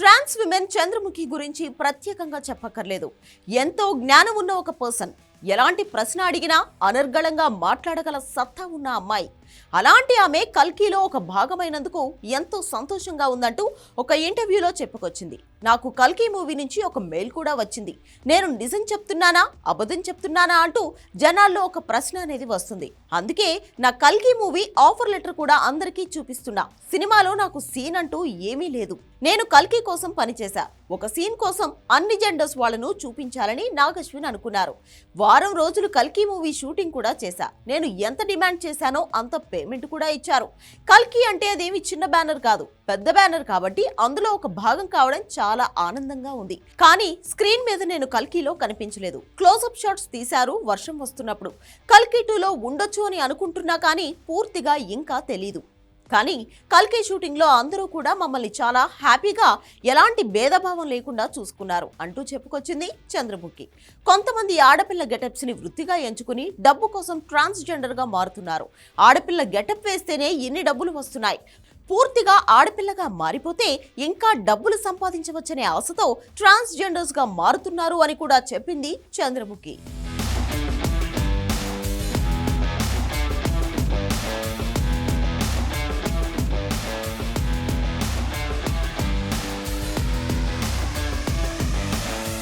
Trans women Chandramukhi గురించి ప్రత్యేకంగా చెప్పక్కర్లేదు. ఎంతో జ్ఞానం ఉన్న ఒక పర్సన్. ఎలాంటి ప్రశ్న అడిగినా అనర్గళంగా మాట్లాడగల సత్తా ఉన్న అమ్మాయి. అలాంటి ఆమె కల్కిలో ఒక భాగమైనందుకు ఎంతో సంతోషంగా ఉందంటూ ఒక ఇంటర్వ్యూలో చెప్పుకొచ్చింది. నాకు కల్కి మూవీ నుంచి ఒక మెయిల్ కూడా వచ్చింది. నేను నిజం చెప్తున్నానా అబద్ధం చెప్తున్నానా అంటూ జనాల్లో ఒక ప్రశ్న అనేది వస్తుంది. అందుకే నా కల్కి మూవీ ఆఫర్ లెటర్ కూడా అందరికీ చూపిస్తున్నా. సినిమాలో నాకు సీన్ అంటూ ఏమీ లేదు. నేను కల్కి కోసం పనిచేశా. ఒక సీన్ కోసం అన్ని జెండర్స్ వాళ్ళను చూపించాలని నాగశ్విన్ అనుకున్నారు. వారం రోజులు కల్కి మూవీ షూటింగ్ కూడా చేశా. నేను ఎంత డిమాండ్ చేశానో అంత పేమెంట్ కూడా ఇచ్చారు. కల్కి అంటే అదేమి చిన్న బ్యానర్ కాదు, పెద్ద బ్యానర్ కాబట్టి అందులో ఒక భాగం కావడం చాలా ఆనందంగా ఉంది. కానీ స్క్రీన్ మీద నేను కల్కిలో కనిపించలేదు. క్లోజప్ షాట్స్ తీశారు వర్షం వస్తున్నప్పుడు. కల్కి 2లో ఉండొచ్చు అని అనుకుంటున్నా కానీ పూర్తిగా ఇంకా తెలీదు. కానీ కల్కి షూటింగ్లో అందరూ కూడా మమ్మల్ని చాలా హ్యాపీగా ఎలాంటి భేదభావం లేకుండా చూసుకున్నారు అంటూ చెప్పుకొచ్చింది చంద్రముఖి. కొంతమంది ఆడపిల్ల గెటప్స్ని వృత్తిగా ఎంచుకుని డబ్బు కోసం ట్రాన్స్జెండర్గా మారుతున్నారు. ఆడపిల్ల గెటప్ వేస్తేనే ఎన్ని డబ్బులు వస్తున్నాయి. పూర్తిగా ఆడపిల్లగా మారిపోతే ఇంకా డబ్బులు సంపాదించవచ్చనే ఆశతో ట్రాన్స్జెండర్స్గా మారుతున్నారు అని కూడా చెప్పింది చంద్రముఖి.